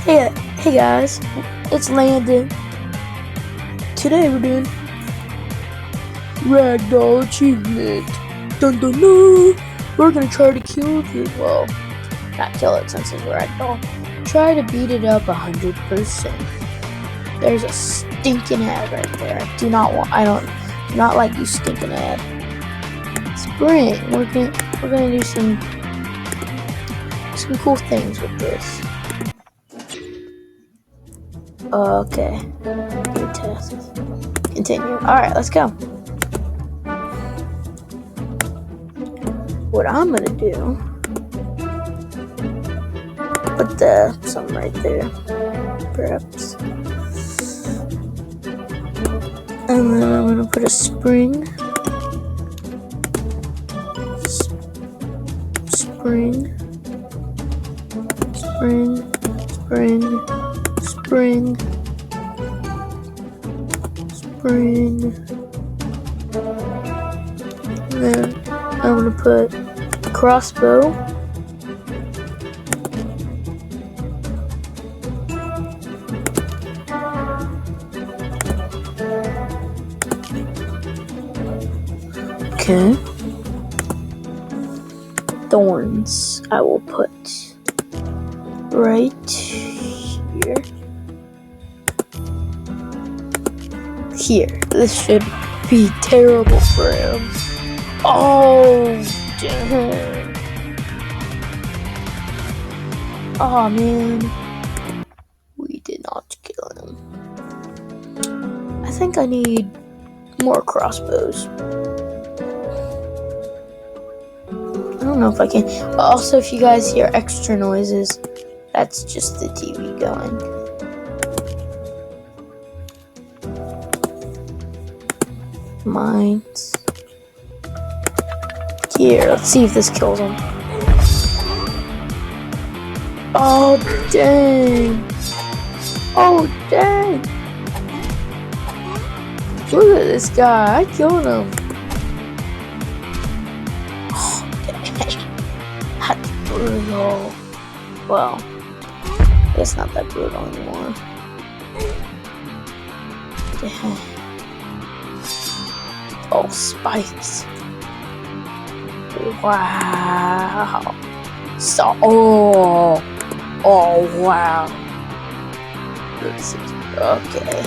Hey guys, it's Landon. Today we're doing Ragdoll Achievement. Dun dun dun! We're gonna try to kill it. Well, not kill it since it's Ragdoll. Try to beat it up 100%. There's a stinking ad right there. I do not like you stinking ad. Spring. We're gonna do some cool things with this. Okay. New tasks. Continue. Alright, let's go. What I'm gonna do, put some right there, perhaps. And then I'm gonna put a spring. Spring. And then I'm gonna put crossbow. Okay. Thorns I will put right here. This should be terrible for him. Oh, damn. Oh, man. We did not kill him. I think I need more crossbows. I don't know if I can. Also, if you guys hear extra noises, that's just the TV going. Mines. Here, let's see if this kills him. Oh, dang. Oh, dang. Look at this guy. I killed him. Oh, dang. That's brutal. Well, it's not that brutal anymore. Dang. Oh, spikes. Wow. Oh, wow. This is okay.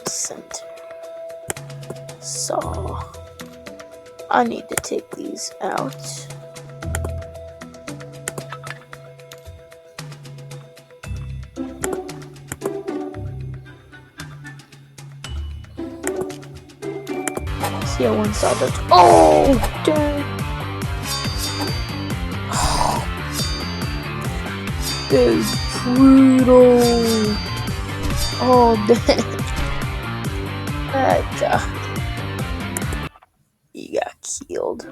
Center. Saw. I need to take these out. See, one saw that. Oh, dang. That is brutal. Oh, dang. He got killed.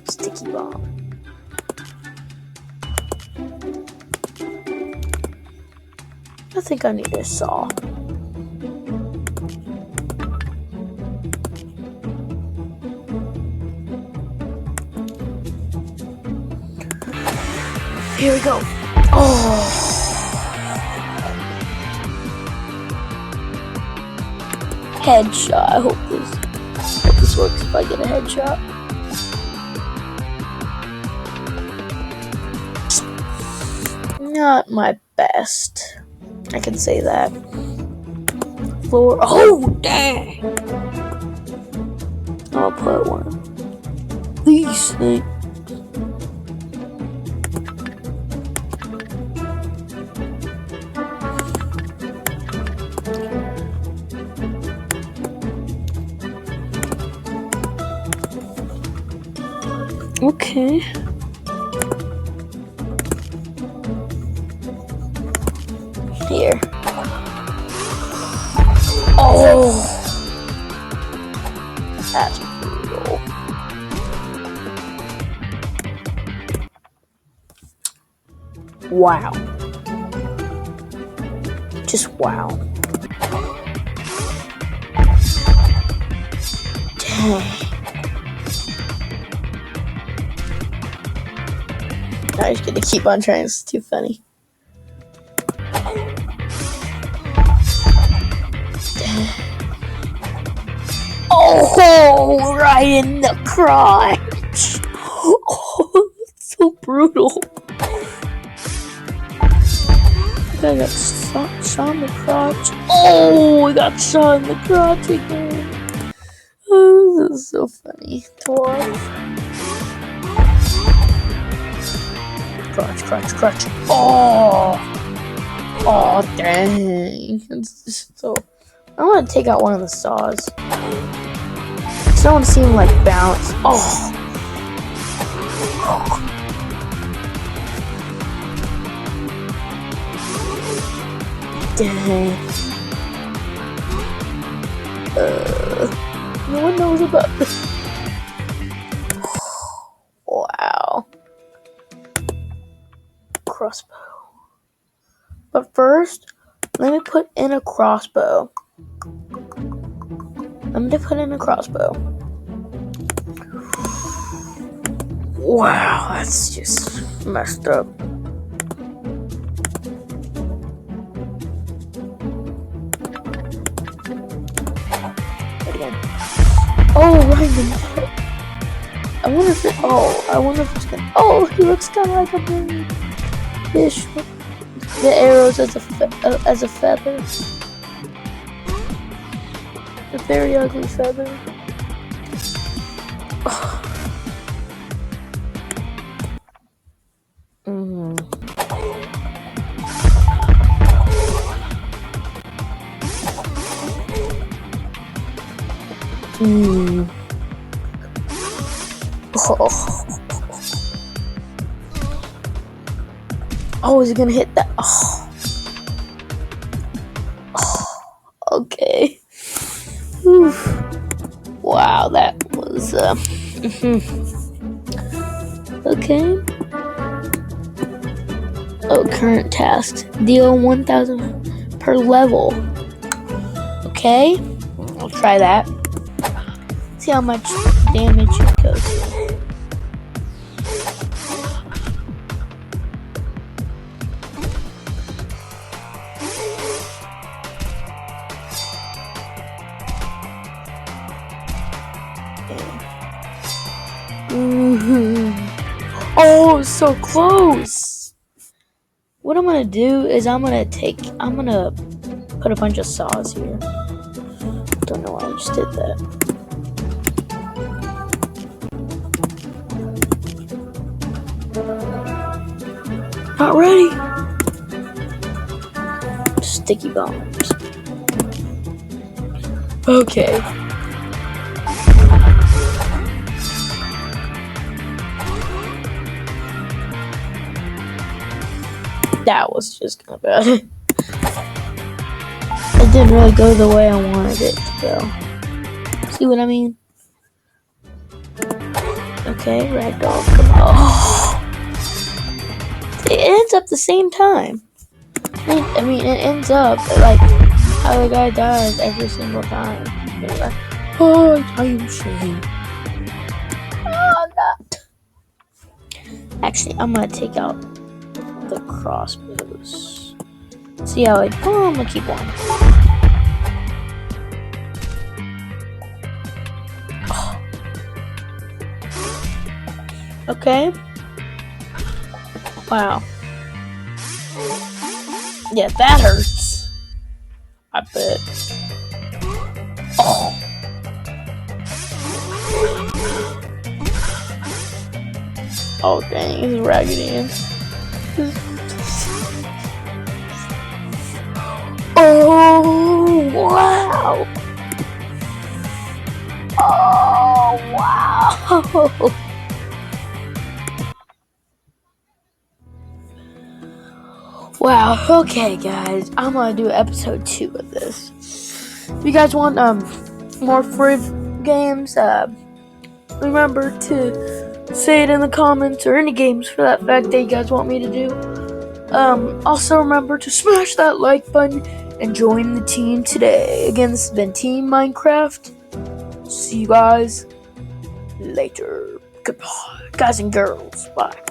Sticky bomb. I think I need a saw. Here we go. Oh. Headshot. I hope this works if I get a headshot. Not my best. I can say that. Floor. Oh, dang. I'll put one of these things. Okay. Here. Oh! That's brutal. Wow. Just wow. Dang. I just get to keep on trying. It's too funny. Oh, right in the crotch. Oh, that's so brutal. I got shot in the crotch. Oh, I got shot in the crotch again. Oh, this is so funny to watch. Crotch. Oh, dang. It's just so. I want to take out one of the saws. I don't want to see him like bounce. Oh. Dang. No one knows about this. Wow. Crossbow. But first, let me put in a crossbow. Wow, that's just messed up. Again. Oh, right in the middle. I wonder if it's gonna. Oh, he looks kind of like a bird. Fish. The arrows as a feather. A very ugly feather. Oh. Oh, is it gonna hit that? Okay. Whew. Wow, that was okay. Oh, current tasks. Deal 1,000 per level. Okay, I'll try that. See how much damage it goes to. Oh, so close. What I'm gonna do is I'm gonna put a bunch of saws here. Don't know why I just did that. Not ready. Sticky bombs. Okay. That was just kind of bad. It didn't really go the way I wanted it to go. See what I mean? Okay, ragdoll, come on. Oh. It ends up the same time. I mean, it ends up like how the guy dies every single time. Oh, time shame. Oh, God. Actually, I'm gonna take out the crossbows. See how I'm gonna keep one. Oh. Okay. Wow. Yeah, that hurts. I bet. Oh. Oh dang, he's Raggedy Ann. Oh wow! Oh wow! Wow. Okay, guys, I'm gonna do episode 2 of this. If you guys want more free games, remember to say it in the comments, or any games for that fact that you guys want me to do. Also remember to smash that like button and join the team today. Again, this has been Team Minecraft. See you guys later. Goodbye, guys and girls. Bye.